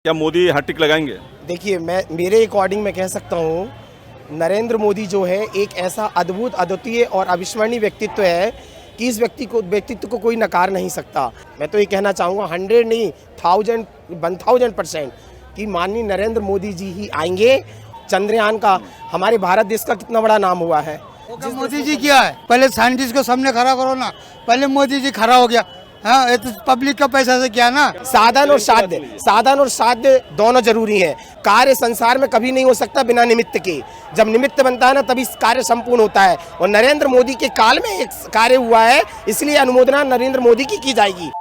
क्या मोदी हैट्रिक लगाएंगे? देखिए, मेरे अकॉर्डिंग मैं कह सकता हूँ, नरेंद्र मोदी जो है एक ऐसा अद्भुत, अद्वितीय और अविस्मरणीय व्यक्तित्व है कि इस व्यक्तित्व को कोई नकार नहीं सकता। मैं तो ये कहना चाहूँगा 100 नहीं 1000% कि माननीय नरेंद्र मोदी जी ही आएंगे। चंद्रयान का हमारे भारत देश का कितना बड़ा नाम हुआ है। मोदी जी क्या है, पहले साइंटिस्ट को सामने खड़ा करो ना, पहले मोदी जी खड़ा हो गया। हाँ, ये तो पब्लिक का पैसा से क्या ना। साधन और साध्य दोनों जरूरी है। कार्य संसार में कभी नहीं हो सकता बिना निमित्त के। जब निमित्त बनता है ना तभी कार्य संपूर्ण होता है, और नरेंद्र मोदी के काल में एक कार्य हुआ है, इसलिए अनुमोदना नरेंद्र मोदी की जाएगी।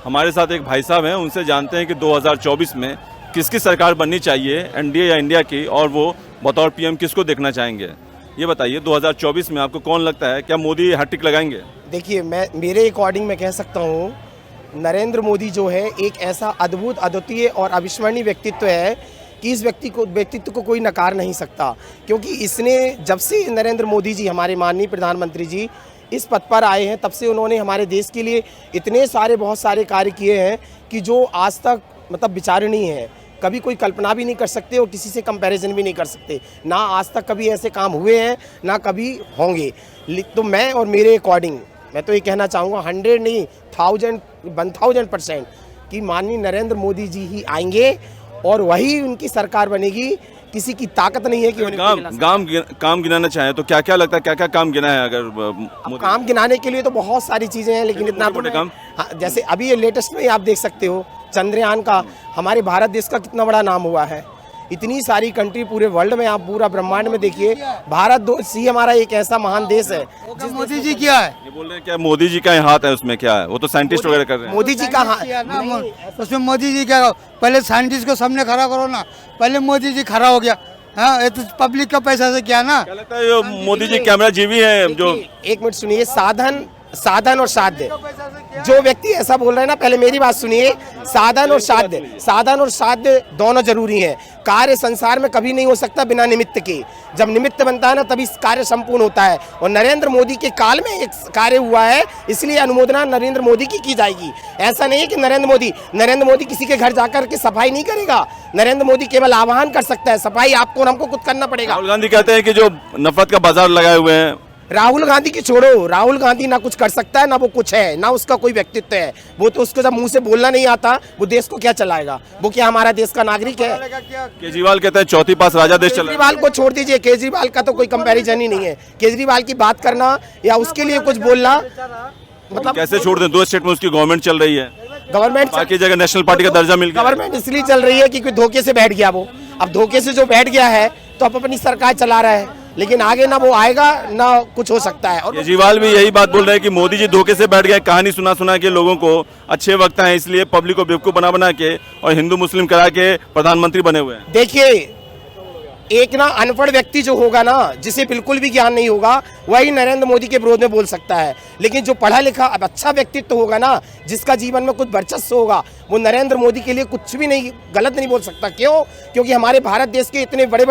हमारे साथ एक भाई साहब हैं, उनसे जानते हैं कि 2024 में किसकी सरकार बननी चाहिए, एनडीए या इंडिया की, और वो बतौर पीएम किसको देखना चाहेंगे। ये बताइए 2024 में आपको कौन लगता है, क्या मोदी हैट्रिक लगाएंगे? देखिए, मेरे अकॉर्डिंग मैं कह सकता हूँ, नरेंद्र मोदी जो है एक ऐसा अद्भुत, अद्वितीय और अविस्मरणीय व्यक्तित्व है कि इस व्यक्तित्व को कोई नकार नहीं सकता। क्योंकि इसने जब से नरेंद्र मोदी जी हमारे माननीय प्रधानमंत्री जी इस पद पर आए हैं, तब से उन्होंने हमारे देश के लिए इतने सारे बहुत सारे कार्य किए हैं कि जो आज तक मतलब विचारणीय है। कभी कोई कल्पना भी नहीं कर सकते और किसी से कंपैरिजन भी नहीं कर सकते। ना आज तक कभी ऐसे काम हुए हैं, ना कभी होंगे। तो मैं और मेरे अकॉर्डिंग मैं तो ये कहना चाहूँगा 100 नहीं 1000% कि माननीय नरेंद्र मोदी जी ही आएंगे और वही उनकी सरकार बनेगी। किसी की ताकत नहीं है कि काम गिनाना चाहें तो क्या क्या लगता है, क्या क्या काम गिना है? अगर काम गिनाने के लिए तो बहुत सारी चीज़ें हैं, लेकिन इतना तो काम। हाँ, जैसे अभी ये लेटेस्ट में आप देख सकते हो, चंद्रयान का हमारे भारत देश का कितना बड़ा नाम हुआ है। इतनी सारी कंट्री पूरे वर्ल्ड में, आप पूरा ब्रह्मांड में देखिए, भारत ही हमारा एक ऐसा महान देश है। मोदी जी क्या है, ये बोल रहे हैं क्या मोदी जी का हाथ है उसमें? क्या है वो तो साइंटिस्ट वगैरह कर रहे हैं। मोदी जी का हाथ उसमें मोदी जी क्या, पहले साइंटिस्ट को सामने खड़ा करो ना, पहले मोदी जी खड़ा हो गया। हाँ, ये तो पब्लिक का पैसा से क्या ना। क्या लगता है मोदी जी कैमरा जीवी है? जो एक मिनट सुनिए, साधन और साध्य, जो व्यक्ति ऐसा बोल रहे हैं ना, पहले मेरी बात सुनिए। साधन और साध्य दोनों जरूरी है। कार्य संसार में कभी नहीं हो सकता बिना निमित्त के। जब निमित्त बनता है ना तभी कार्य संपूर्ण होता है, और नरेंद्र मोदी के काल में एक कार्य हुआ है, इसलिए अनुमोदना नरेंद्र मोदी की जाएगी। ऐसा नहीं है कि नरेंद्र मोदी किसी के घर जाकर के सफाई नहीं करेगा। नरेंद्र मोदी केवल आह्वान कर सकता है, सफाई आपको और हमको खुद करना पड़ेगा। राहुल गांधी कहते हैं कि जो नफरत का बाजार लगाए हुए हैं। राहुल गांधी की छोड़ो, राहुल गांधी ना कुछ कर सकता है, ना वो कुछ है, ना उसका कोई व्यक्तित्व है। वो तो उसको जब मुंह से बोलना नहीं आता, वो देश को क्या चलाएगा? वो क्या हमारा देश का नागरिक है? केजरीवाल कहते हैं चौथी पास राजा देश चला। केजरीवाल को छोड़ दीजिए, केजरीवाल का तो कोई कंपैरिजन ही नहीं है। केजरीवाल की बात करना या उसके लिए कुछ बोलना, मतलब कैसे छोड़ दें? 2 स्टेट में उसकी गवर्नमेंट चल रही है, गवर्नमेंट बाकी जगह नेशनल पार्टी का दर्जा मिल गया। गवर्नमेंट इसलिए चल रही है क्योंकि धोखे से बैठ गया वो। अब धोखे से जो बैठ गया है तो अब अपनी सरकार चला रहा है, लेकिन आगे ना वो आएगा ना कुछ हो सकता है। और केजरीवाल भी यही बात बोल रहे हैं कि मोदी जी धोखे से बैठ गए, कहानी सुना के लोगों को अच्छे वक्ता है, इसलिए पब्लिक को बेवकूफ बना के और हिंदू मुस्लिम करा के प्रधानमंत्री बने हुए हैं। देखिए, एक ना अनपढ़ व्यक्ति जो होगा ना, जिसे बिल्कुल भी ज्ञान नहीं होगा, वही नरेंद्र मोदी के विरोध में बोल सकता है। लेकिन जो पढ़ा लिखा अब अच्छा व्यक्तित्व होगा ना, जिसका जीवन में कुछ वर्चस्व होगा, वो नरेंद्र मोदी के लिए कुछ भी नहीं गलत नहीं बोल सकता। क्यों? क्योंकि हमारे भारत देश के इतने बड़े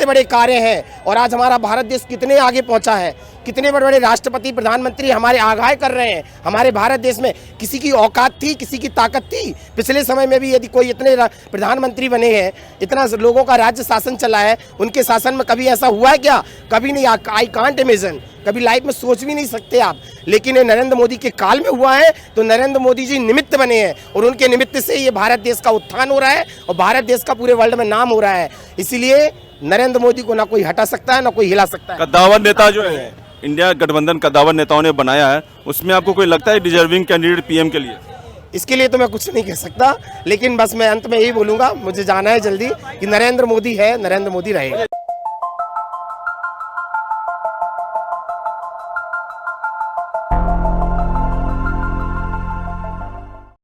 बड़े कार्य हैं, और आज हमारा भारत देश कितने आगे पहुंचा है। कितने बड़े बड़े राष्ट्रपति, प्रधानमंत्री हमारे आगाह कर रहे हैं। हमारे भारत देश में किसी की औकात थी, किसी की ताकत थी? पिछले समय में भी यदि कोई इतने प्रधानमंत्री बने हैं, इतना लोगों का राज्य शासन चला है, उनके शासन में कभी ऐसा हुआ है क्या? कभी नहीं। आई कांट इमेजिन, कभी लाइफ में सोच भी नहीं सकते आप। लेकिन ये नरेंद्र मोदी के काल में हुआ है, तो नरेंद्र मोदी जी निमित्त बने हैं, और उनके निमित्त से ये भारत देश का उत्थान हो रहा है और भारत देश का पूरे वर्ल्ड में नाम हो रहा है। इसीलिए नरेंद्र मोदी को ना कोई हटा सकता है, ना कोई हिला सकता है। कद्दावर नेता जो है, इंडिया गठबंधन कद्दावर नेताओं ने बनाया है, उसमें आपको कोई लगता है डिजर्विंग कैंडिडेट पीएम के लिए? इसके लिए तो मैं कुछ नहीं कह सकता, लेकिन बस मैं अंत में यही बोलूंगा, मुझे जाना है जल्दी, कि नरेंद्र मोदी है, नरेंद्र मोदी रहेगा।